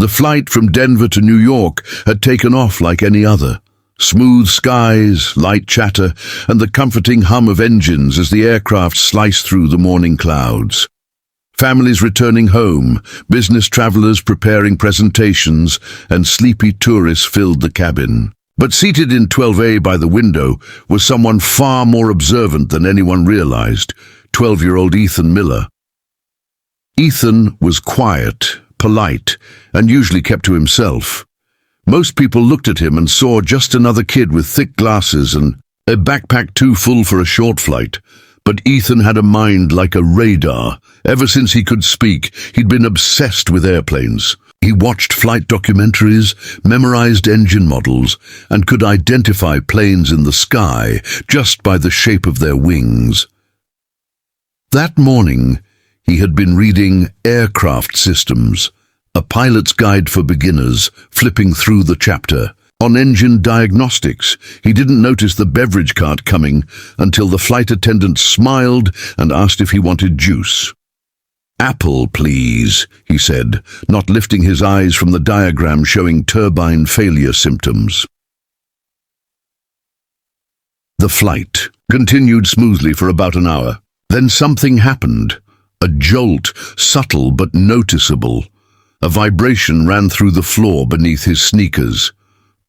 The flight from Denver to New York had taken off like any other. Smooth skies, light chatter, and the comforting hum of engines as the aircraft sliced through the morning clouds. Families returning home, business travelers preparing presentations, and sleepy tourists filled the cabin. But seated in 12A by the window was someone far more observant than anyone realized, 12-year-old Ethan Miller. Ethan was quiet, polite, and usually kept to himself. Most people looked at him and saw just another kid with thick glasses and a backpack too full for a short flight. But Ethan had a mind like a radar. Ever since he could speak, he'd been obsessed with airplanes. He watched flight documentaries, memorized engine models, and could identify planes in the sky just by the shape of their wings. That morning, he had been reading Aircraft Systems, a pilot's guide for beginners, flipping through the chapter. On engine diagnostics, he didn't notice the beverage cart coming until the flight attendant smiled and asked if he wanted juice. "Apple, please," he said, not lifting his eyes from the diagram showing turbine failure symptoms. The flight continued smoothly for about an hour. Then something happened. A jolt, subtle but noticeable. A vibration ran through the floor beneath his sneakers.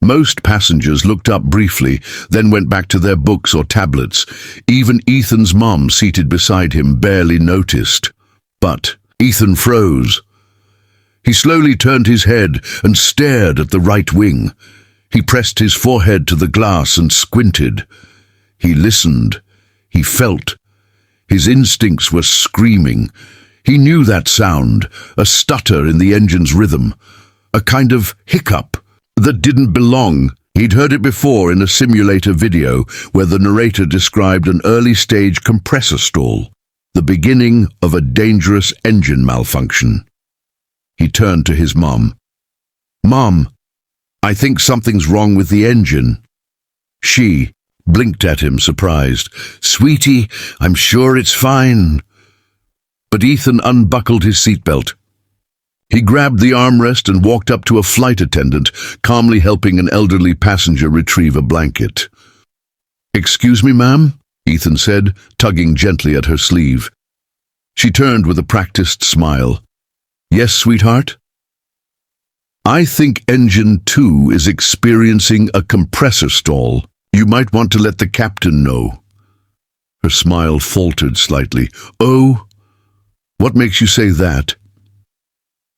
Most passengers looked up briefly, then went back to their books or tablets. Even Ethan's mom, seated beside him, barely noticed. But Ethan froze. He slowly turned his head and stared at the right wing. He pressed his forehead to the glass and squinted. He listened. He felt. His instincts were screaming. He knew that sound, a stutter in the engine's rhythm, a kind of hiccup that didn't belong. He'd heard it before in a simulator video where the narrator described an early-stage compressor stall, the beginning of a dangerous engine malfunction. He turned to his mom. "Mom, I think something's wrong with the engine." She blinked at him, surprised. "Sweetie, I'm sure it's fine." But Ethan unbuckled his seatbelt. He grabbed the armrest and walked up to a flight attendant, calmly helping an elderly passenger retrieve a blanket. "Excuse me, ma'am?" Ethan said, tugging gently at her sleeve. She turned with a practiced smile. "Yes, sweetheart?" "I think engine 2 is experiencing a compressor stall. You might want to let the captain know." Her smile faltered slightly. "Oh? What makes you say that?"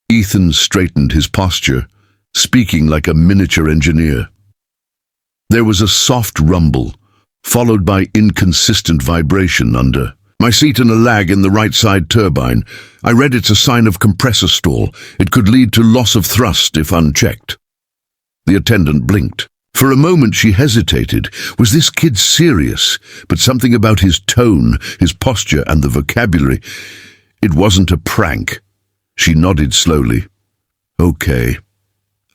Ethan straightened his posture, speaking like a miniature engineer. There was a soft rumble, followed by inconsistent vibration under my seat and a lag in the right side turbine. I read it's a sign of compressor stall. It could lead to loss of thrust if unchecked. The attendant blinked. For a moment she hesitated. Was this kid serious? But something about his tone, his posture, and the vocabulary. It wasn't a prank. She nodded slowly. "Okay,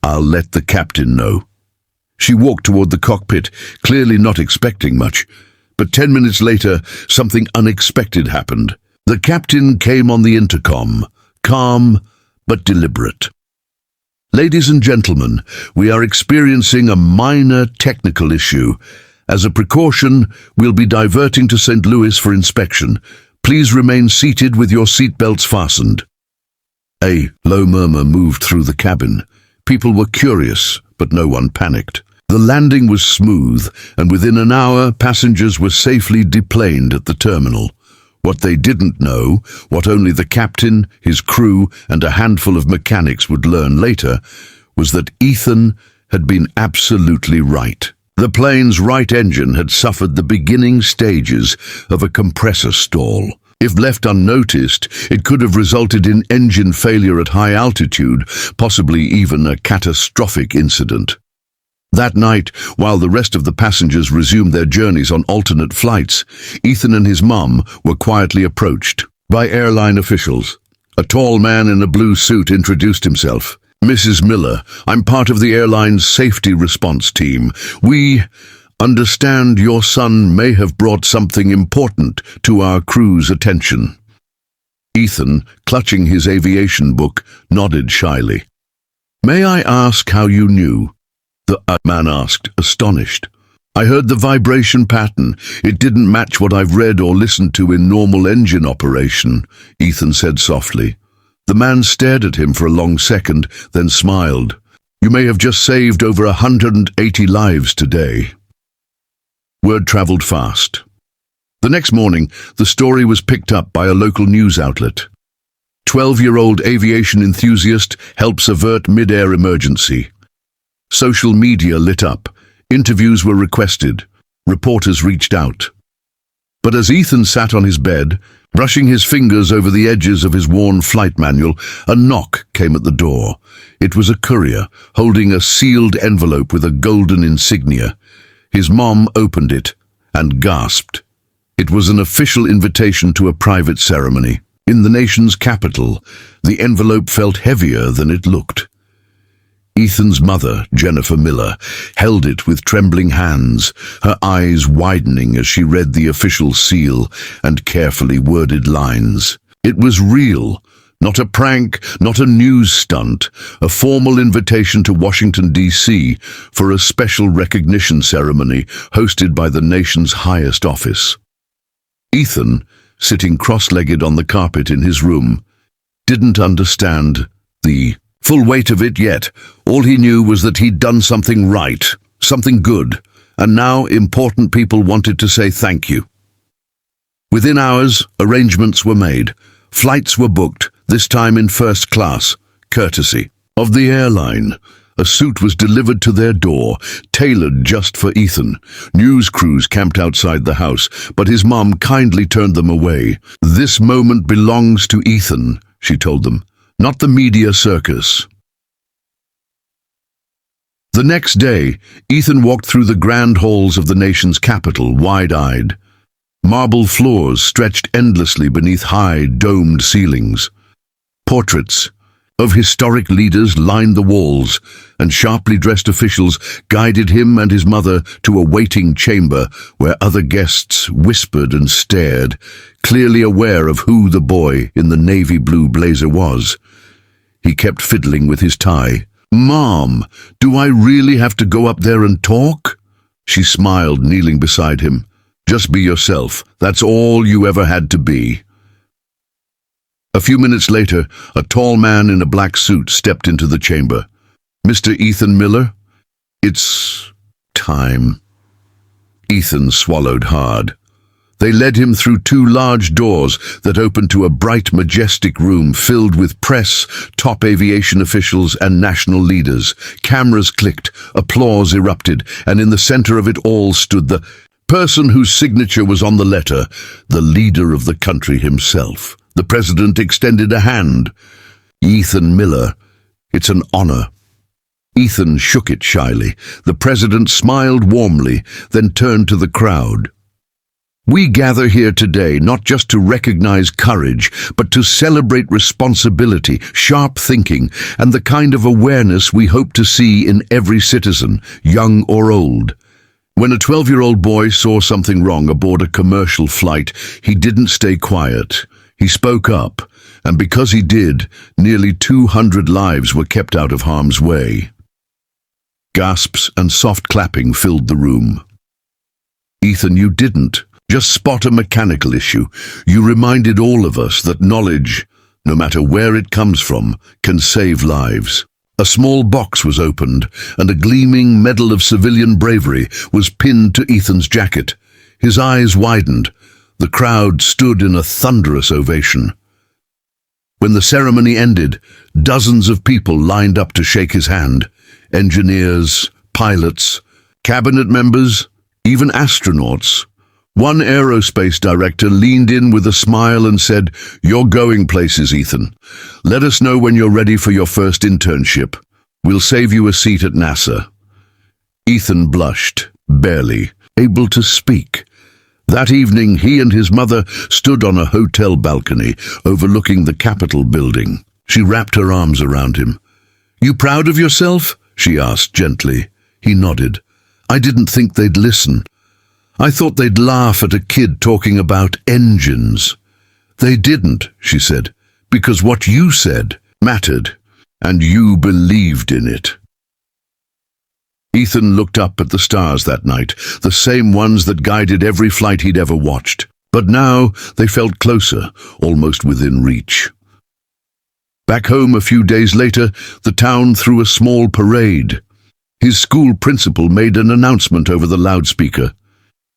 I'll let the captain know." She walked toward the cockpit, clearly not expecting much. But 10 minutes later, something unexpected happened. The captain came on the intercom, calm but deliberate. "Ladies and gentlemen, we are experiencing a minor technical issue. As a precaution, we'll be diverting to St. Louis for inspection. Please remain seated with your seatbelts fastened." A low murmur moved through the cabin. People were curious, but no one panicked. The landing was smooth, and within an hour, passengers were safely deplaned at the terminal. What they didn't know, what only the captain, his crew, and a handful of mechanics would learn later, was that Ethan had been absolutely right. The plane's right engine had suffered the beginning stages of a compressor stall. If left unnoticed, it could have resulted in engine failure at high altitude, possibly even a catastrophic incident. That night, while the rest of the passengers resumed their journeys on alternate flights, Ethan and his mum were quietly approached by airline officials. A tall man in a blue suit introduced himself. "Mrs. Miller, I'm part of the airline's safety response team. We understand your son may have brought something important to our crew's attention." Ethan, clutching his aviation book, nodded shyly. "May I ask how you knew?" The man asked, astonished. "I heard the vibration pattern. It didn't match what I've read or listened to in normal engine operation," Ethan said softly. The man stared at him for a long second, then smiled. "You may have just saved over 180 lives today." Word traveled fast. The next morning, the story was picked up by a local news outlet. 12-year-old aviation enthusiast helps avert mid-air emergency. Social media lit up. Interviews were requested. Reporters reached out. But as Ethan sat on his bed, brushing his fingers over the edges of his worn flight manual, a knock came at the door. It was a courier, holding a sealed envelope with a golden insignia. His mom opened it and gasped. It was an official invitation to a private ceremony. In the nation's capital, the envelope felt heavier than it looked. Ethan's mother, Jennifer Miller, held it with trembling hands, her eyes widening as she read the official seal and carefully worded lines. It was real, not a prank, not a news stunt, a formal invitation to Washington, D.C. for a special recognition ceremony hosted by the nation's highest office. Ethan, sitting cross-legged on the carpet in his room, didn't understand the full weight of it yet. All he knew was that he'd done something right, something good, and now important people wanted to say thank you. Within hours, arrangements were made. Flights were booked, this time in first class, courtesy of the airline. A suit was delivered to their door, tailored just for Ethan. News crews camped outside the house, but his mom kindly turned them away. "This moment belongs to Ethan," she told them, "not the media circus." The next day, Ethan walked through the grand halls of the nation's capital, wide-eyed. Marble floors stretched endlessly beneath high, domed ceilings. Portraits of historic leaders lined the walls, and sharply dressed officials guided him and his mother to a waiting chamber where other guests whispered and stared, clearly aware of who the boy in the navy blue blazer was. He kept fiddling with his tie. "Mom, do I really have to go up there and talk?" She smiled, kneeling beside him. "Just be yourself. That's all you ever had to be." A few minutes later, a tall man in a black suit stepped into the chamber. "Mr. Ethan Miller, it's time." Ethan swallowed hard. They led him through two large doors that opened to a bright, majestic room filled with press, top aviation officials, and national leaders. Cameras clicked, applause erupted, and in the center of it all stood the person whose signature was on the letter, the leader of the country himself. The president extended a hand. "Ethan Miller, it's an honor." Ethan shook it shyly. The president smiled warmly, then turned to the crowd. "We gather here today not just to recognize courage, but to celebrate responsibility, sharp thinking, and the kind of awareness we hope to see in every citizen, young or old." When a 12-year-old boy saw something wrong aboard a commercial flight, he didn't stay quiet. He spoke up, and because he did, nearly 200 lives were kept out of harm's way. Gasps and soft clapping filled the room. "Ethan, you didn't just spot a mechanical issue. You reminded all of us that knowledge, no matter where it comes from, can save lives." A small box was opened, and a gleaming medal of civilian bravery was pinned to Ethan's jacket. His eyes widened. The crowd stood in a thunderous ovation. When the ceremony ended, dozens of people lined up to shake his hand. Engineers, pilots, cabinet members, even astronauts. One aerospace director leaned in with a smile and said, "You're going places, Ethan. Let us know when you're ready for your first internship. We'll save you a seat at NASA." Ethan blushed, barely able to speak. That evening, he and his mother stood on a hotel balcony overlooking the Capitol building. She wrapped her arms around him. "You proud of yourself?" she asked gently. He nodded. "I didn't think they'd listen. I thought they'd laugh at a kid talking about engines." "They didn't," she said, "because what you said mattered. and you believed in it. Ethan looked up at the stars that night, the same ones that guided every flight he'd ever watched. But now they felt closer, almost within reach. Back home a few days later, the town threw a small parade. His school principal made an announcement over the loudspeaker.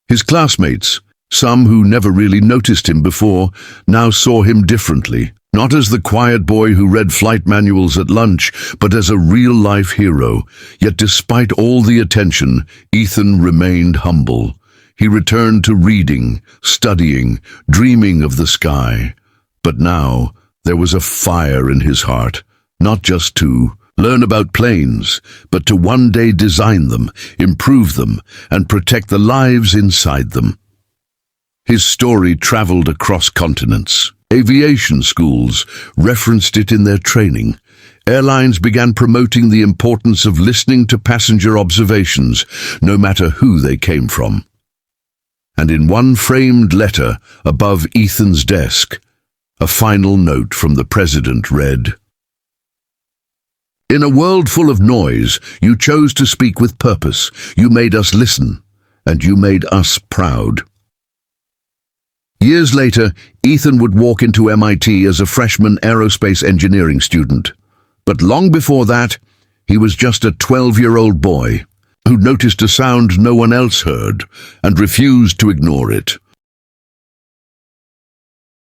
His classmates, some who never really noticed him before, now saw him differently. Not as the quiet boy who read flight manuals at lunch, but as a real-life hero. Yet despite all the attention, Ethan remained humble. He returned to reading, studying, dreaming of the sky. But now there was a fire in his heart, not just to learn about planes, but to one day design them, improve them, and protect the lives inside them. His story traveled across continents. Aviation schools referenced it in their training. Airlines began promoting the importance of listening to passenger observations, no matter who they came from. And in one framed letter above Ethan's desk, a final note from the president read, "In a world full of noise, you chose to speak with purpose. You made us listen, and you made us proud." Years later, Ethan would walk into MIT as a freshman aerospace engineering student. But long before that, he was just a 12-year-old boy who noticed a sound no one else heard and refused to ignore it.